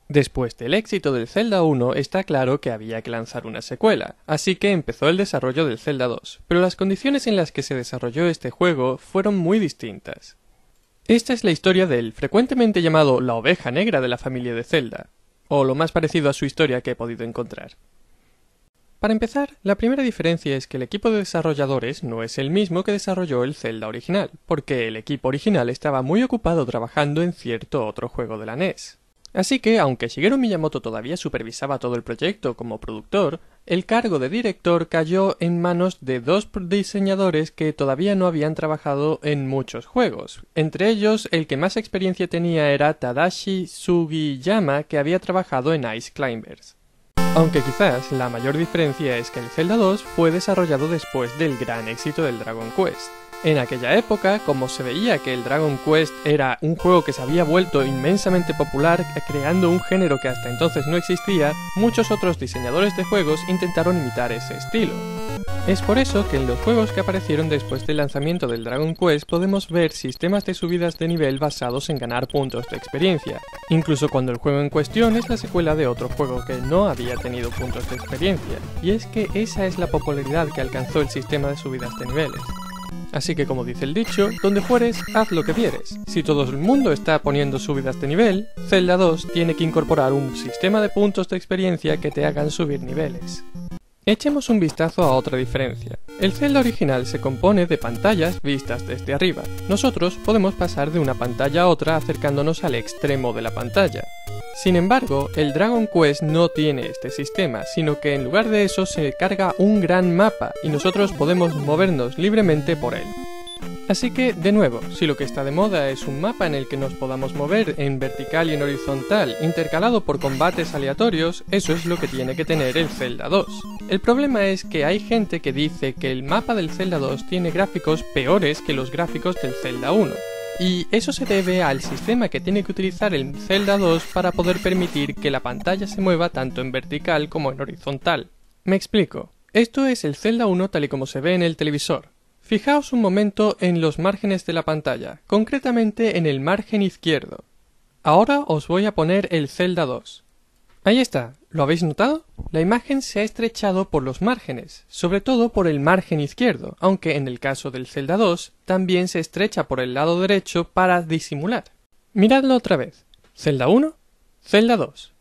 Después del éxito del Zelda 1 está claro que había que lanzar una secuela, así que empezó el desarrollo del Zelda 2, pero las condiciones en las que se desarrolló este juego fueron muy distintas. Esta es la historia del frecuentemente llamado la oveja negra de la familia de Zelda, o lo más parecido a su historia que he podido encontrar. Para empezar, la primera diferencia es que el equipo de desarrolladores no es el mismo que desarrolló el Zelda original, porque el equipo original estaba muy ocupado trabajando en cierto otro juego de la NES. Así que, aunque Shigeru Miyamoto todavía supervisaba todo el proyecto como productor, el cargo de director cayó en manos de dos diseñadores que todavía no habían trabajado en muchos juegos. Entre ellos, el que más experiencia tenía era Tadashi Sugiyama, que había trabajado en Ice Climbers. Aunque quizás la mayor diferencia es que el Zelda 2 fue desarrollado después del gran éxito del Dragon Quest. En aquella época, como se veía que el Dragon Quest era un juego que se había vuelto inmensamente popular, creando un género que hasta entonces no existía, muchos otros diseñadores de juegos intentaron imitar ese estilo. Es por eso que en los juegos que aparecieron después del lanzamiento del Dragon Quest podemos ver sistemas de subidas de nivel basados en ganar puntos de experiencia, incluso cuando el juego en cuestión es la secuela de otro juego que no había tenido puntos de experiencia, y es que esa es la popularidad que alcanzó el sistema de subidas de niveles. Así que como dice el dicho, donde fueres, haz lo que vieres. Si todo el mundo está poniendo subidas de nivel, Zelda 2 tiene que incorporar un sistema de puntos de experiencia que te hagan subir niveles. Echemos un vistazo a otra diferencia. El Zelda original se compone de pantallas vistas desde arriba. Nosotros podemos pasar de una pantalla a otra acercándonos al extremo de la pantalla. Sin embargo, el Dragon Quest no tiene este sistema, sino que en lugar de eso se carga un gran mapa y nosotros podemos movernos libremente por él. Así que, de nuevo, si lo que está de moda es un mapa en el que nos podamos mover en vertical y en horizontal, intercalado por combates aleatorios, eso es lo que tiene que tener el Zelda 2. El problema es que hay gente que dice que el mapa del Zelda 2 tiene gráficos peores que los gráficos del Zelda 1. Y eso se debe al sistema que tiene que utilizar el Zelda 2 para poder permitir que la pantalla se mueva tanto en vertical como en horizontal. Me explico. Esto es el Zelda 1 tal y como se ve en el televisor. Fijaos un momento en los márgenes de la pantalla, concretamente en el margen izquierdo. Ahora os voy a poner el Zelda 2. Ahí está, ¿lo habéis notado? La imagen se ha estrechado por los márgenes, sobre todo por el margen izquierdo, aunque en el caso del Zelda 2 también se estrecha por el lado derecho para disimular. Miradlo otra vez. Zelda 1, Zelda 2.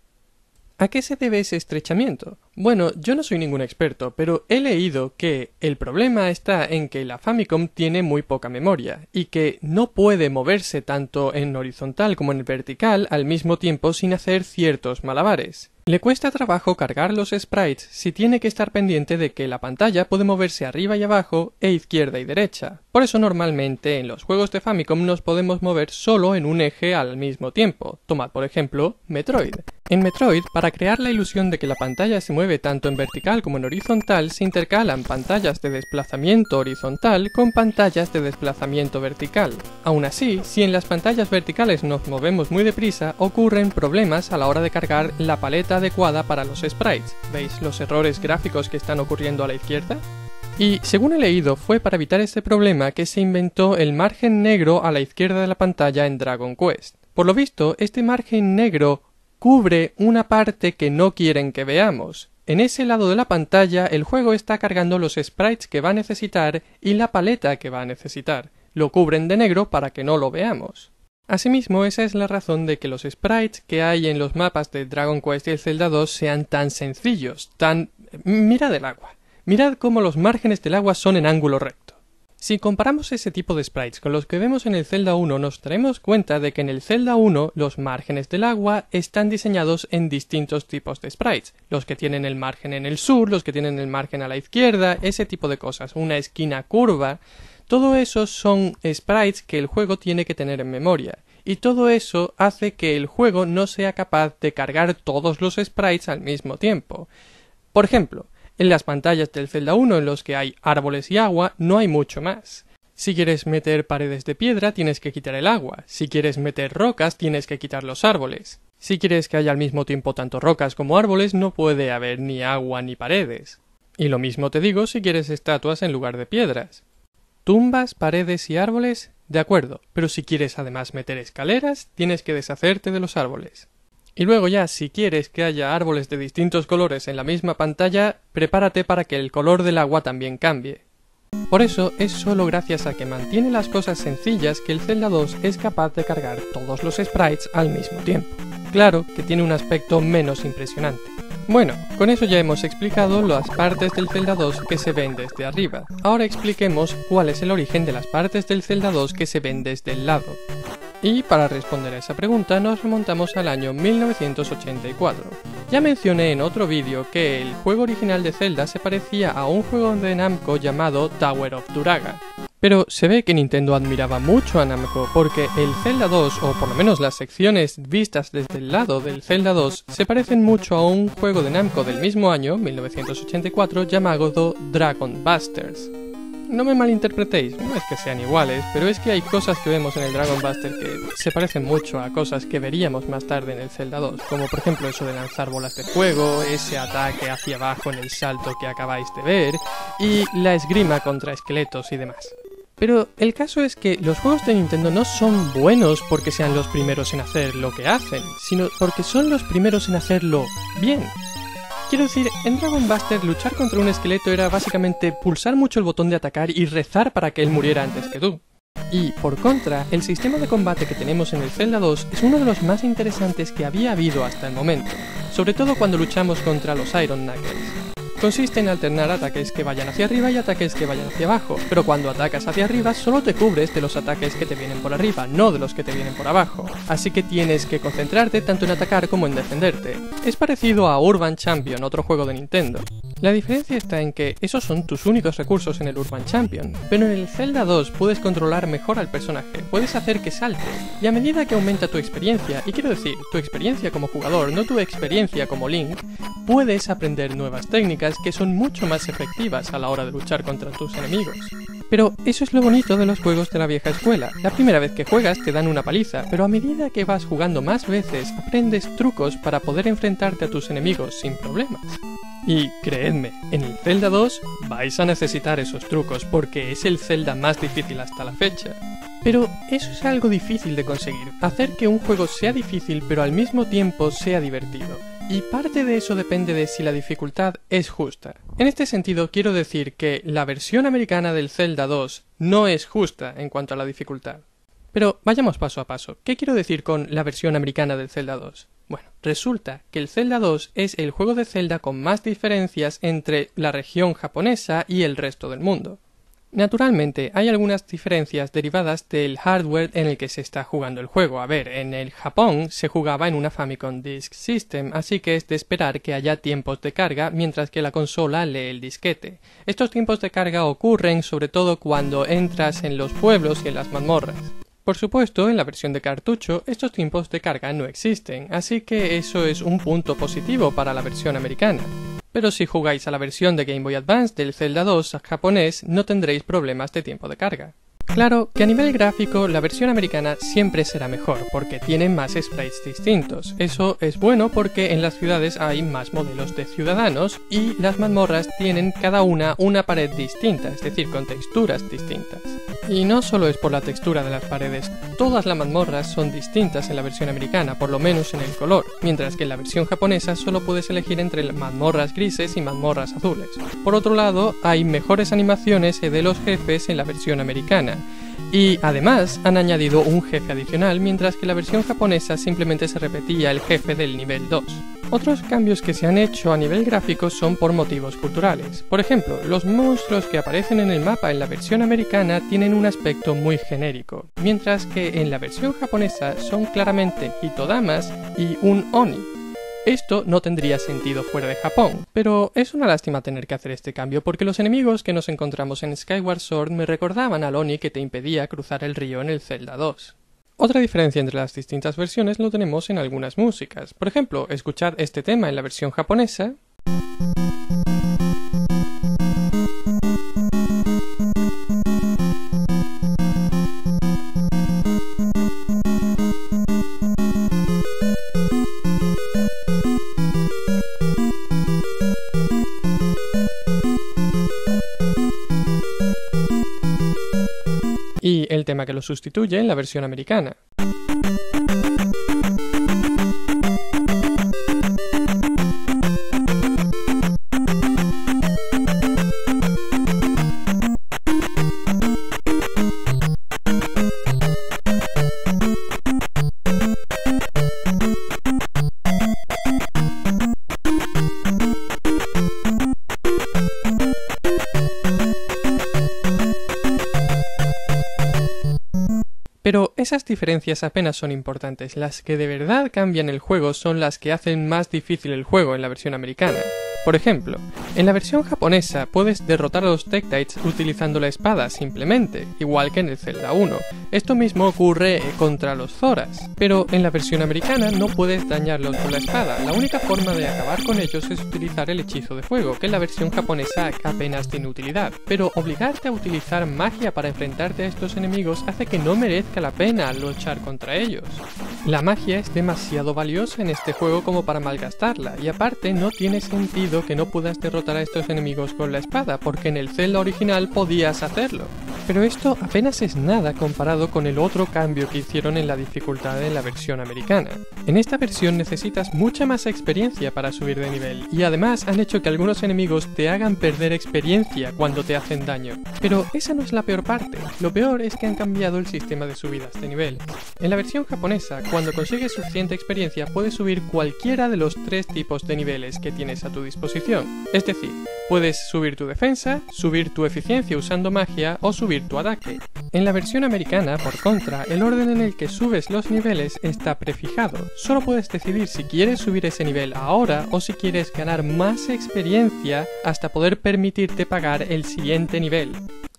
¿A qué se debe ese estrechamiento? Bueno, yo no soy ningún experto, pero he leído que el problema está en que la Famicom tiene muy poca memoria, y que no puede moverse tanto en horizontal como en vertical al mismo tiempo sin hacer ciertos malabares. Le cuesta trabajo cargar los sprites si tiene que estar pendiente de que la pantalla puede moverse arriba y abajo e izquierda y derecha. Por eso normalmente en los juegos de Famicom nos podemos mover solo en un eje al mismo tiempo. Tomad por ejemplo Metroid. En Metroid, para crear la ilusión de que la pantalla se mueve tanto en vertical como en horizontal, se intercalan pantallas de desplazamiento horizontal con pantallas de desplazamiento vertical. Aún así, si en las pantallas verticales nos movemos muy deprisa, ocurren problemas a la hora de cargar la paleta adecuada para los sprites. ¿Veis los errores gráficos que están ocurriendo a la izquierda? Y, según he leído, fue para evitar este problema que se inventó el margen negro a la izquierda de la pantalla en Dragon Quest. Por lo visto, este margen negro cubre una parte que no quieren que veamos. En ese lado de la pantalla el juego está cargando los sprites que va a necesitar y la paleta que va a necesitar. Lo cubren de negro para que no lo veamos. Asimismo, esa es la razón de que los sprites que hay en los mapas de Dragon Quest y el Zelda 2 sean tan sencillos, Mirad el agua. Mirad cómo los márgenes del agua son en ángulo recto. Si comparamos ese tipo de sprites con los que vemos en el Zelda 1, nos daremos cuenta de que en el Zelda 1 los márgenes del agua están diseñados en distintos tipos de sprites. Los que tienen el margen en el sur, los que tienen el margen a la izquierda, ese tipo de cosas, una esquina curva. Todo eso son sprites que el juego tiene que tener en memoria. Y todo eso hace que el juego no sea capaz de cargar todos los sprites al mismo tiempo. Por ejemplo, en las pantallas del Zelda 1 en los que hay árboles y agua, no hay mucho más. Si quieres meter paredes de piedra, tienes que quitar el agua. Si quieres meter rocas, tienes que quitar los árboles. Si quieres que haya al mismo tiempo tanto rocas como árboles, no puede haber ni agua ni paredes. Y lo mismo te digo si quieres estatuas en lugar de piedras. Tumbas, paredes y árboles, de acuerdo, pero si quieres además meter escaleras, tienes que deshacerte de los árboles. Y luego ya, si quieres que haya árboles de distintos colores en la misma pantalla, prepárate para que el color del agua también cambie. Por eso, es solo gracias a que mantiene las cosas sencillas que el Zelda 2 es capaz de cargar todos los sprites al mismo tiempo. Claro que tiene un aspecto menos impresionante. Bueno, con eso ya hemos explicado las partes del Zelda 2 que se ven desde arriba. Ahora expliquemos cuál es el origen de las partes del Zelda 2 que se ven desde el lado. Y para responder a esa pregunta nos remontamos al año 1984. Ya mencioné en otro vídeo que el juego original de Zelda se parecía a un juego de Namco llamado Tower of Duraga. Pero se ve que Nintendo admiraba mucho a Namco porque el Zelda 2, o por lo menos las secciones vistas desde el lado del Zelda 2, se parecen mucho a un juego de Namco del mismo año, 1984, llamado Dragon Busters. No me malinterpretéis, no es que sean iguales, pero es que hay cosas que vemos en el Dragon Buster que se parecen mucho a cosas que veríamos más tarde en el Zelda 2, como por ejemplo eso de lanzar bolas de fuego, ese ataque hacia abajo en el salto que acabáis de ver, y la esgrima contra esqueletos y demás. Pero el caso es que los juegos de Nintendo no son buenos porque sean los primeros en hacer lo que hacen, sino porque son los primeros en hacerlo bien. Quiero decir, en Dragon Buster luchar contra un esqueleto era básicamente pulsar mucho el botón de atacar y rezar para que él muriera antes que tú. Y, por contra, el sistema de combate que tenemos en el Zelda 2 es uno de los más interesantes que había habido hasta el momento, sobre todo cuando luchamos contra los Iron Knuckles. Consiste en alternar ataques que vayan hacia arriba y ataques que vayan hacia abajo, pero cuando atacas hacia arriba solo te cubres de los ataques que te vienen por arriba, no de los que te vienen por abajo, así que tienes que concentrarte tanto en atacar como en defenderte. Es parecido a Urban Champion, otro juego de Nintendo. La diferencia está en que esos son tus únicos recursos en el Urban Champion, pero en el Zelda 2 puedes controlar mejor al personaje, puedes hacer que salte, y a medida que aumenta tu experiencia, y quiero decir, tu experiencia como jugador, no tu experiencia como Link, puedes aprender nuevas técnicas que son mucho más efectivas a la hora de luchar contra tus enemigos. Pero eso es lo bonito de los juegos de la vieja escuela. La primera vez que juegas te dan una paliza, pero a medida que vas jugando más veces, aprendes trucos para poder enfrentarte a tus enemigos sin problemas. Y creedme, en el Zelda 2 vais a necesitar esos trucos porque es el Zelda más difícil hasta la fecha. Pero eso es algo difícil de conseguir, hacer que un juego sea difícil pero al mismo tiempo sea divertido. Y parte de eso depende de si la dificultad es justa. En este sentido quiero decir que la versión americana del Zelda 2 no es justa en cuanto a la dificultad. Pero vayamos paso a paso. ¿Qué quiero decir con la versión americana del Zelda 2? Bueno, resulta que el Zelda 2 es el juego de Zelda con más diferencias entre la región japonesa y el resto del mundo. Naturalmente, hay algunas diferencias derivadas del hardware en el que se está jugando el juego. A ver, en el Japón se jugaba en una Famicom Disk System, así que es de esperar que haya tiempos de carga mientras que la consola lee el disquete. Estos tiempos de carga ocurren sobre todo cuando entras en los pueblos y en las mazmorras. Por supuesto, en la versión de cartucho, estos tiempos de carga no existen, así que eso es un punto positivo para la versión americana. Pero si jugáis a la versión de Game Boy Advance del Zelda 2 japonés, no tendréis problemas de tiempo de carga. Claro que a nivel gráfico la versión americana siempre será mejor, porque tiene más sprites distintos. Eso es bueno porque en las ciudades hay más modelos de ciudadanos y las mazmorras tienen cada una pared distinta, es decir, con texturas distintas. Y no solo es por la textura de las paredes, todas las mazmorras son distintas en la versión americana, por lo menos en el color, mientras que en la versión japonesa solo puedes elegir entre mazmorras grises y mazmorras azules. Por otro lado, hay mejores animaciones de los jefes en la versión americana. Y además han añadido un jefe adicional, mientras que la versión japonesa simplemente se repetía el jefe del nivel 2. Otros cambios que se han hecho a nivel gráfico son por motivos culturales. Por ejemplo, los monstruos que aparecen en el mapa en la versión americana tienen un aspecto muy genérico, mientras que en la versión japonesa son claramente Hitodamas y un Oni. Esto no tendría sentido fuera de Japón, pero es una lástima tener que hacer este cambio porque los enemigos que nos encontramos en Skyward Sword me recordaban al Oni que te impedía cruzar el río en el Zelda 2. Otra diferencia entre las distintas versiones lo tenemos en algunas músicas. Por ejemplo, escuchad este tema en la versión japonesa. Y el tema que lo sustituye en la versión americana. esas diferencias apenas son importantes. Las que de verdad cambian el juego son las que hacen más difícil el juego en la versión americana. Por ejemplo, en la versión japonesa puedes derrotar a los Tektites utilizando la espada simplemente, igual que en el Zelda 1. Esto mismo ocurre contra los Zoras, pero en la versión americana no puedes dañarlos con la espada. La única forma de acabar con ellos es utilizar el hechizo de fuego, que en la versión japonesa apenas tiene utilidad, pero obligarte a utilizar magia para enfrentarte a estos enemigos hace que no merezca la pena luchar contra ellos. La magia es demasiado valiosa en este juego como para malgastarla, y aparte no tiene sentido que no puedas derrotar a estos enemigos con la espada, porque en el Zelda original podías hacerlo. Pero esto apenas es nada comparado con el otro cambio que hicieron en la dificultad en la versión americana. En esta versión necesitas mucha más experiencia para subir de nivel, y además han hecho que algunos enemigos te hagan perder experiencia cuando te hacen daño. Pero esa no es la peor parte, lo peor es que han cambiado el sistema de subidas de nivel. En la versión japonesa, cuando consigues suficiente experiencia puedes subir cualquiera de los 3 tipos de niveles que tienes a tu disposición. Es decir, puedes subir tu defensa, subir tu eficiencia usando magia o subir tu ataque. En la versión americana, por contra, el orden en el que subes los niveles está prefijado. Solo puedes decidir si quieres subir ese nivel ahora o si quieres ganar más experiencia hasta poder permitirte pagar el siguiente nivel.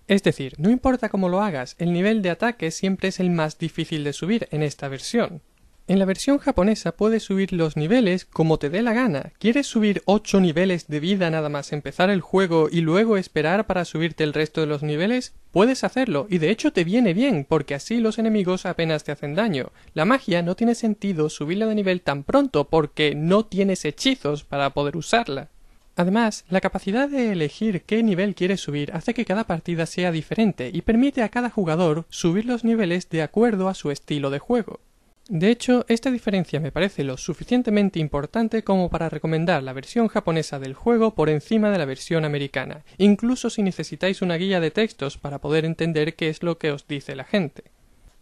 Es decir, no importa cómo lo hagas, el nivel de ataque siempre es el más difícil de subir en esta versión. En la versión japonesa puedes subir los niveles como te dé la gana. ¿Quieres subir 8 niveles de vida nada más empezar el juego y luego esperar para subirte el resto de los niveles? Puedes hacerlo, y de hecho te viene bien, porque así los enemigos apenas te hacen daño. La magia no tiene sentido subirla de nivel tan pronto porque no tienes hechizos para poder usarla. Además, la capacidad de elegir qué nivel quieres subir hace que cada partida sea diferente y permite a cada jugador subir los niveles de acuerdo a su estilo de juego. De hecho, esta diferencia me parece lo suficientemente importante como para recomendar la versión japonesa del juego por encima de la versión americana, incluso si necesitáis una guía de textos para poder entender qué es lo que os dice la gente.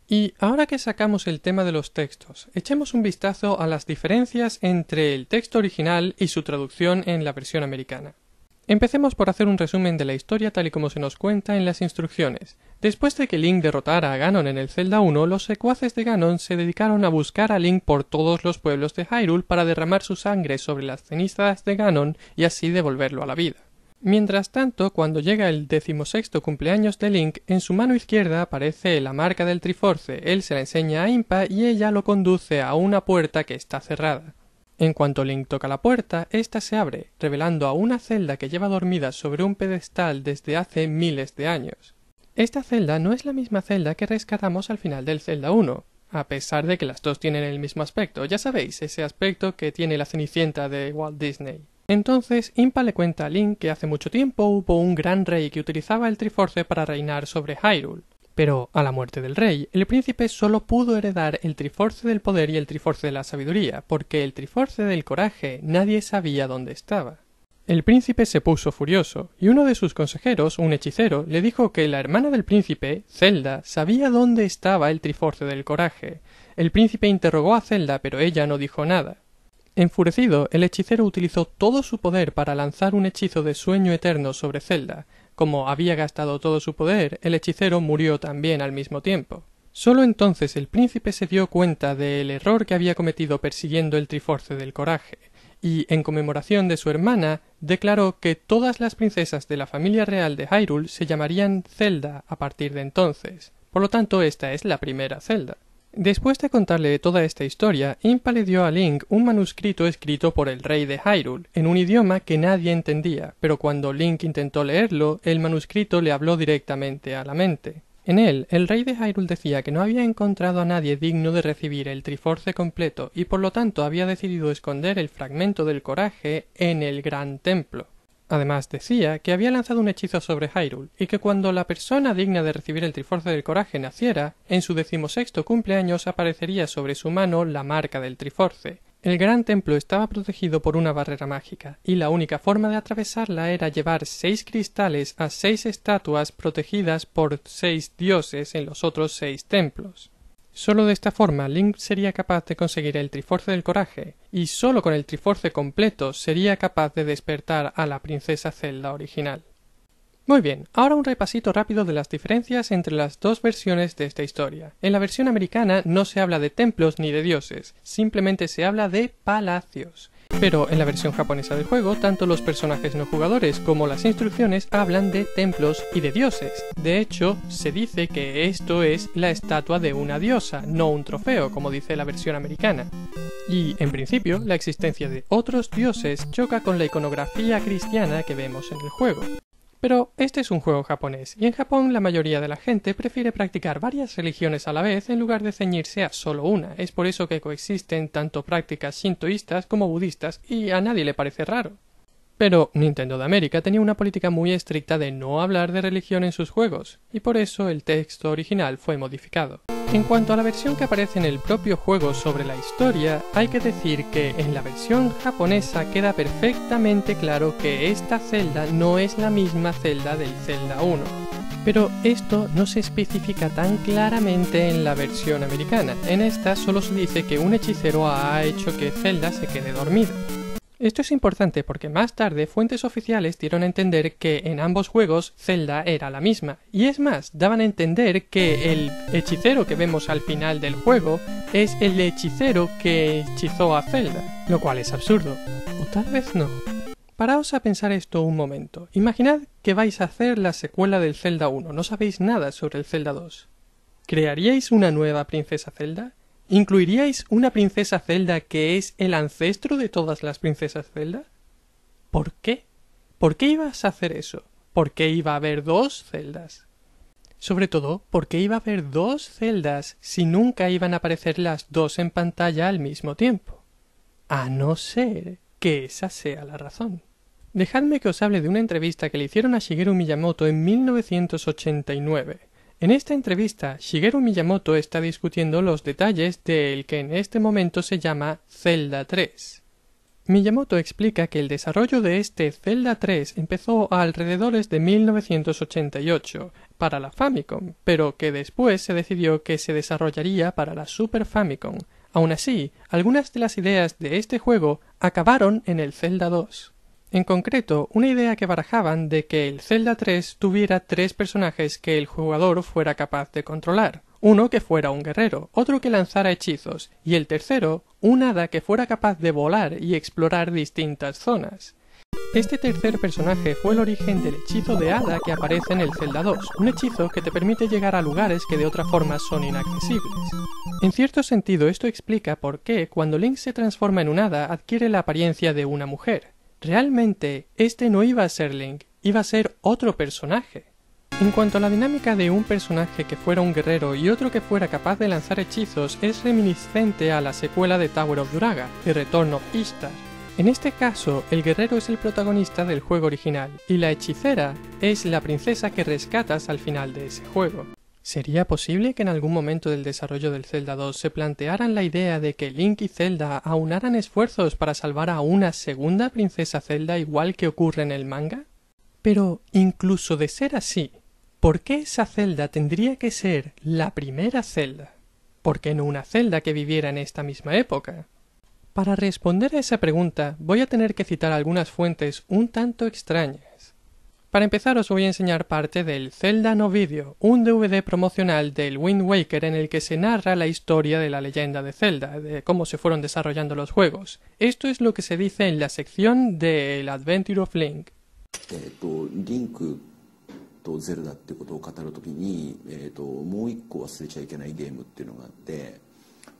Y ahora que sacamos el tema de los textos, echemos un vistazo a las diferencias entre el texto original y su traducción en la versión americana. Empecemos por hacer un resumen de la historia tal y como se nos cuenta en las instrucciones. Después de que Link derrotara a Ganon en el Zelda 1, los secuaces de Ganon se dedicaron a buscar a Link por todos los pueblos de Hyrule para derramar su sangre sobre las cenizas de Ganon y así devolverlo a la vida. Mientras tanto, cuando llega el 16º cumpleaños de Link, en su mano izquierda aparece la marca del Triforce. Él se la enseña a Impa y ella lo conduce a una puerta que está cerrada. En cuanto Link toca la puerta, ésta se abre, revelando a una Zelda que lleva dormida sobre un pedestal desde hace miles de años. Esta Zelda no es la misma Zelda que rescatamos al final del Zelda 1, a pesar de que las dos tienen el mismo aspecto, ya sabéis, ese aspecto que tiene la Cenicienta de Walt Disney. Entonces, Impa le cuenta a Link que hace mucho tiempo hubo un gran rey que utilizaba el Triforce para reinar sobre Hyrule. Pero, a la muerte del rey, el príncipe solo pudo heredar el Triforce del poder y el Triforce de la sabiduría, porque el Triforce del coraje nadie sabía dónde estaba. El príncipe se puso furioso, y uno de sus consejeros, un hechicero, le dijo que la hermana del príncipe, Zelda, sabía dónde estaba el Triforce del coraje. El príncipe interrogó a Zelda, pero ella no dijo nada. Enfurecido, el hechicero utilizó todo su poder para lanzar un hechizo de sueño eterno sobre Zelda. Como había gastado todo su poder, el hechicero murió también al mismo tiempo. Solo entonces el príncipe se dio cuenta del error que había cometido persiguiendo el Triforce del coraje, y, en conmemoración de su hermana, declaró que todas las princesas de la familia real de Hyrule se llamarían Zelda a partir de entonces. Por lo tanto, esta es la primera Zelda. Después de contarle toda esta historia, Impa le dio a Link un manuscrito escrito por el rey de Hyrule, en un idioma que nadie entendía, pero cuando Link intentó leerlo, el manuscrito le habló directamente a la mente. En él, el rey de Hyrule decía que no había encontrado a nadie digno de recibir el Triforce completo y por lo tanto había decidido esconder el fragmento del coraje en el Gran Templo. Además decía que había lanzado un hechizo sobre Hyrule y que cuando la persona digna de recibir el Triforce del coraje naciera, en su 16º cumpleaños aparecería sobre su mano la marca del Triforce. El gran templo estaba protegido por una barrera mágica, y la única forma de atravesarla era llevar 6 cristales a 6 estatuas protegidas por 6 dioses en los otros 6 templos. Solo de esta forma Link sería capaz de conseguir el Triforce del coraje, y solo con el Triforce completo sería capaz de despertar a la princesa Zelda original. Muy bien, ahora un repasito rápido de las diferencias entre las dos versiones de esta historia. En la versión americana no se habla de templos ni de dioses, simplemente se habla de palacios. Pero en la versión japonesa del juego, tanto los personajes no jugadores como las instrucciones hablan de templos y de dioses. De hecho, se dice que esto es la estatua de una diosa, no un trofeo, como dice la versión americana. Y, en principio, la existencia de otros dioses choca con la iconografía cristiana que vemos en el juego. Pero este es un juego japonés, y en Japón la mayoría de la gente prefiere practicar varias religiones a la vez en lugar de ceñirse a solo una. Es por eso que coexisten tanto prácticas shintoístas como budistas, y a nadie le parece raro. Pero Nintendo de América tenía una política muy estricta de no hablar de religión en sus juegos, y por eso el texto original fue modificado. En cuanto a la versión que aparece en el propio juego sobre la historia, hay que decir que en la versión japonesa queda perfectamente claro que esta celda no es la misma celda del Zelda 1. Pero esto no se especifica tan claramente en la versión americana. En esta solo se dice que un hechicero ha hecho que Zelda se quede dormida. Esto es importante porque más tarde fuentes oficiales dieron a entender que en ambos juegos Zelda era la misma, y es más, daban a entender que el hechicero que vemos al final del juego es el hechicero que hechizó a Zelda, lo cual es absurdo, o tal vez no. Paraos a pensar esto un momento. Imaginad que vais a hacer la secuela del Zelda 1, no sabéis nada sobre el Zelda 2. ¿Crearíais una nueva princesa Zelda? ¿Incluiríais una princesa Zelda que es el ancestro de todas las princesas Zelda? ¿Por qué? ¿Por qué ibas a hacer eso? ¿Por qué iba a haber dos Zeldas? Sobre todo, ¿por qué iba a haber dos Zeldas si nunca iban a aparecer las dos en pantalla al mismo tiempo? A no ser que esa sea la razón. Dejadme que os hable de una entrevista que le hicieron a Shigeru Miyamoto en 1989. En esta entrevista, Shigeru Miyamoto está discutiendo los detalles del que en este momento se llama Zelda 3. Miyamoto explica que el desarrollo de este Zelda 3 empezó a alrededores de 1988 para la Famicom, pero que después se decidió que se desarrollaría para la Super Famicom. Aún así, algunas de las ideas de este juego acabaron en el Zelda 2. En concreto, una idea que barajaban de que el Zelda 3 tuviera tres personajes que el jugador fuera capaz de controlar. Uno que fuera un guerrero, otro que lanzara hechizos, y el tercero, un hada que fuera capaz de volar y explorar distintas zonas. Este tercer personaje fue el origen del hechizo de hada que aparece en el Zelda 2, un hechizo que te permite llegar a lugares que de otra forma son inaccesibles. En cierto sentido, esto explica por qué, cuando Link se transforma en un hada, adquiere la apariencia de una mujer. Realmente, este no iba a ser Link, iba a ser otro personaje. En cuanto a la dinámica de un personaje que fuera un guerrero y otro que fuera capaz de lanzar hechizos, es reminiscente a la secuela de Tower of Duraga, The Return of Ishtar. En este caso, el guerrero es el protagonista del juego original, y la hechicera es la princesa que rescatas al final de ese juego. ¿Sería posible que en algún momento del desarrollo del Zelda 2 se plantearan la idea de que Link y Zelda aunaran esfuerzos para salvar a una segunda princesa Zelda igual que ocurre en el manga? Pero, incluso de ser así, ¿por qué esa Zelda tendría que ser la primera Zelda? ¿Por qué no una Zelda que viviera en esta misma época? Para responder a esa pregunta voy a tener que citar algunas fuentes un tanto extrañas. Para empezar os voy a enseñar parte del Zelda No Video, un DVD promocional del Wind Waker en el que se narra la historia de la leyenda de Zelda, de cómo se fueron desarrollando los juegos. Esto es lo que se dice en la sección de El Adventure of Link. Link とゼルダってことを語るときに、もう一個忘れちゃいけないゲームっていうのがあって、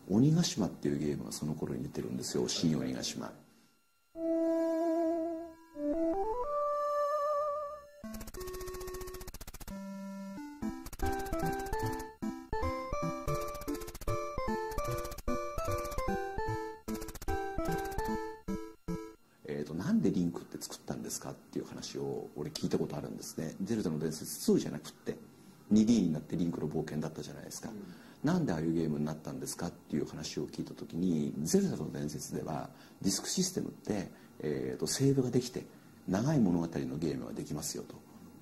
鬼ヶ島っていうゲームがその頃に出てるんですよ、新鬼ヶ島。なんでリンクって作ったんですかっていう話を俺聞いたことあるんですね。ゼルダの伝説2じゃなくって 2D になってリンクの冒険だったじゃないですか。なんでああいうゲームになったんですかっていう話を聞いた時に、ゼルダの伝説ではディスクシステムって、セーブができて長い物語のゲームができますよと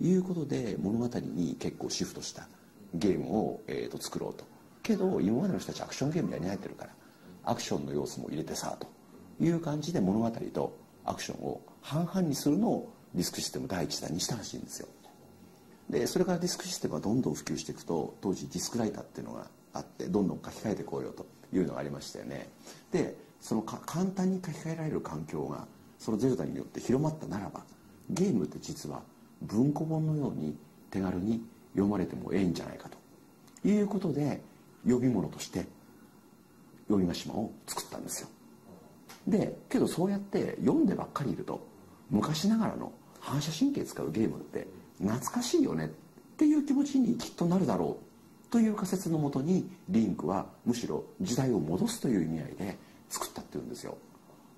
いうことで物語に結構シフトしたゲームを、作ろうと。けど今までの人たちアクションゲームやり慣れてるからアクションの要素も入れてさという感じで物語とアクションを半々にするのをディスクシステム第一弾にしたらしいんですよ。でそれからディスクシステムがどんどん普及していくと、当時ディスクライターっていうのがあって、どんどん書き換えていこうよというのがありましたよね。でその簡単に書き換えられる環境がそのゼルダによって広まったならば、ゲームって実は文庫本のように手軽に読まれてもええんじゃないかということで、読み物として読みヶ島を作ったんですよ。でけどそうやって読んでばっかりいると、昔ながらの反射神経使うゲームって懐かしいよねっていう気持ちにきっとなるだろうという仮説のもとに、リンクはむしろ時代を戻すという意味合いで作ったっていうんですよ。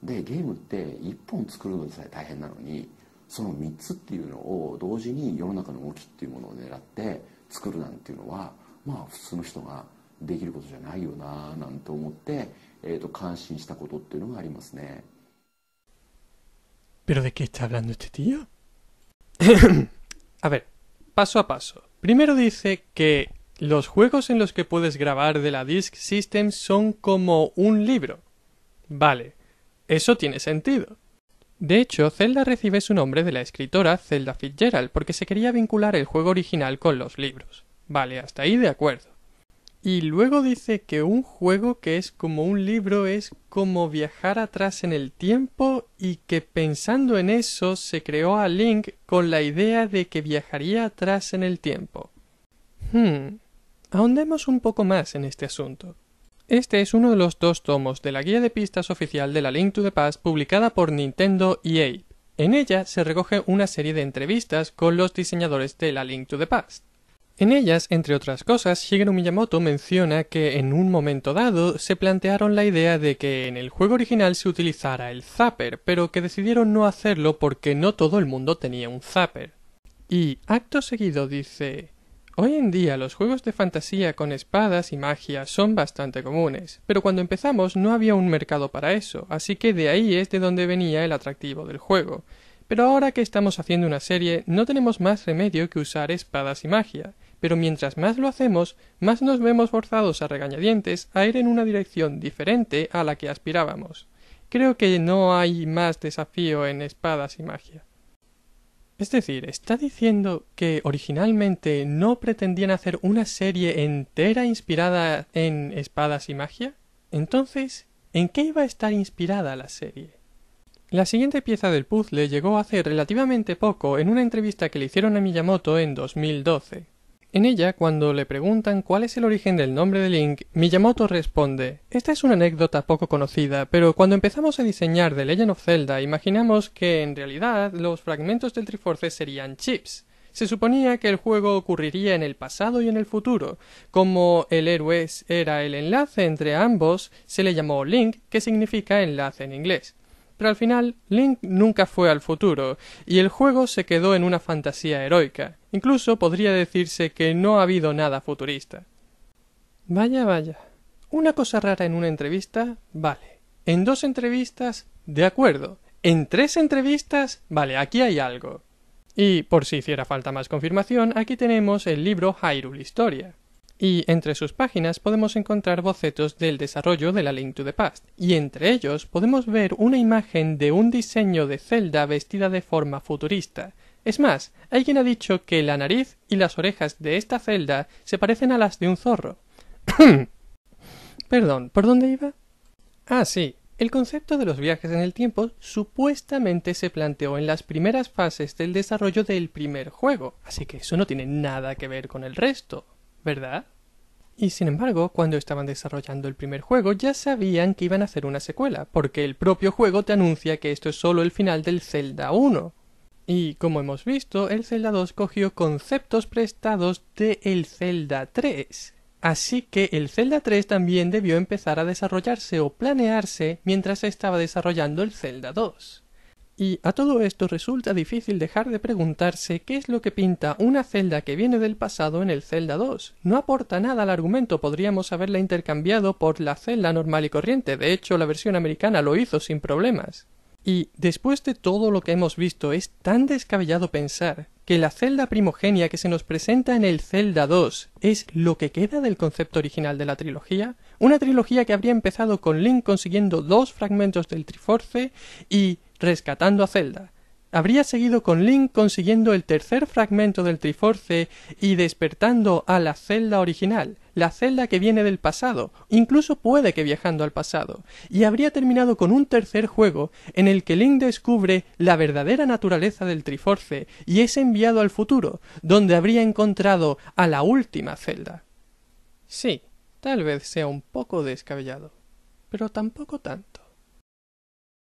でゲームって1本作るのでさえ大変なのに、その3つっていうのを同時に世の中の動きっていうものを狙って作るなんていうのは、まあ普通の人ができることじゃないよななんて思って、感心したことっていうのがありますね。¿Pero de qué está hablando este tío? A ver, paso a paso. Primero dice que los juegos en los que puedes grabar de la Disk System son como un libro. Vale, eso tiene sentido. De hecho, Zelda recibe su nombre de la escritora Zelda Fitzgerald porque se quería vincular el juego original con los libros. Vale, hasta ahí de acuerdo. Y luego dice que un juego que es como un libro es como viajar atrás en el tiempo y que pensando en eso se creó a Link con la idea de que viajaría atrás en el tiempo. Ahondemos un poco más en este asunto. Este es uno de los 2 tomos de la guía de pistas oficial de la Link to the Past publicada por Nintendo y Ape. En ella se recoge una serie de entrevistas con los diseñadores de la Link to the Past. En ellas, entre otras cosas, Shigeru Miyamoto menciona que en un momento dado se plantearon la idea de que en el juego original se utilizara el Zapper, pero que decidieron no hacerlo porque no todo el mundo tenía un Zapper. Y acto seguido dice: hoy en día los juegos de fantasía con espadas y magia son bastante comunes, pero cuando empezamos no había un mercado para eso, así que de ahí es de donde venía el atractivo del juego. Pero ahora que estamos haciendo una serie no tenemos más remedio que usar espadas y magia, pero mientras más lo hacemos, más nos vemos forzados a regañadientes a ir en una dirección diferente a la que aspirábamos. Creo que no hay más desafío en espadas y magia. Es decir, ¿está diciendo que originalmente no pretendían hacer una serie entera inspirada en espadas y magia? Entonces, ¿en qué iba a estar inspirada la serie? La siguiente pieza del puzzle llegó hace relativamente poco en una entrevista que le hicieron a Miyamoto en 2012. En ella, cuando le preguntan cuál es el origen del nombre de Link, Miyamoto responde: esta es una anécdota poco conocida, pero cuando empezamos a diseñar The Legend of Zelda imaginamos que en realidad los fragmentos del Triforce serían chips. Se suponía que el juego ocurriría en el pasado y en el futuro. Como el héroe era el enlace entre ambos, se le llamó Link, que significa enlace en inglés. Pero al final, Link nunca fue al futuro, y el juego se quedó en una fantasía heroica. Incluso podría decirse que no ha habido nada futurista. Vaya, vaya. Una cosa rara en una entrevista, vale. En 2 entrevistas, de acuerdo. En 3 entrevistas, vale, aquí hay algo. Y, por si hiciera falta más confirmación, aquí tenemos el libro Hyrule Historia. Y entre sus páginas podemos encontrar bocetos del desarrollo de la Link to the Past, y entre ellos podemos ver una imagen de un diseño de Zelda vestida de forma futurista. Es más, hay quien ha dicho que la nariz y las orejas de esta Zelda se parecen a las de un zorro. Perdón, ¿por dónde iba? Ah, sí. El concepto de los viajes en el tiempo supuestamente se planteó en las primeras fases del desarrollo del primer juego, así que eso no tiene nada que ver con el resto, ¿verdad? Y sin embargo, cuando estaban desarrollando el primer juego ya sabían que iban a hacer una secuela, porque el propio juego te anuncia que esto es solo el final del Zelda 1. Y como hemos visto, el Zelda 2 cogió conceptos prestados del Zelda 3. Así que el Zelda 3 también debió empezar a desarrollarse o planearse mientras se estaba desarrollando el Zelda 2. Y a todo esto resulta difícil dejar de preguntarse qué es lo que pinta una Zelda que viene del pasado en el Zelda 2. No aporta nada al argumento, podríamos haberla intercambiado por la Zelda normal y corriente, de hecho la versión americana lo hizo sin problemas. Y después de todo lo que hemos visto es tan descabellado pensar que la Zelda primogenia que se nos presenta en el Zelda 2 es lo que queda del concepto original de la trilogía, una trilogía que habría empezado con Link consiguiendo 2 fragmentos del Triforce y rescatando a Zelda. Habría seguido con Link consiguiendo el tercer fragmento del Triforce y despertando a la Zelda original, la Zelda que viene del pasado, incluso puede que viajando al pasado, y habría terminado con un tercer juego en el que Link descubre la verdadera naturaleza del Triforce y es enviado al futuro, donde habría encontrado a la última Zelda. Sí, tal vez sea un poco descabellado, pero tampoco tanto.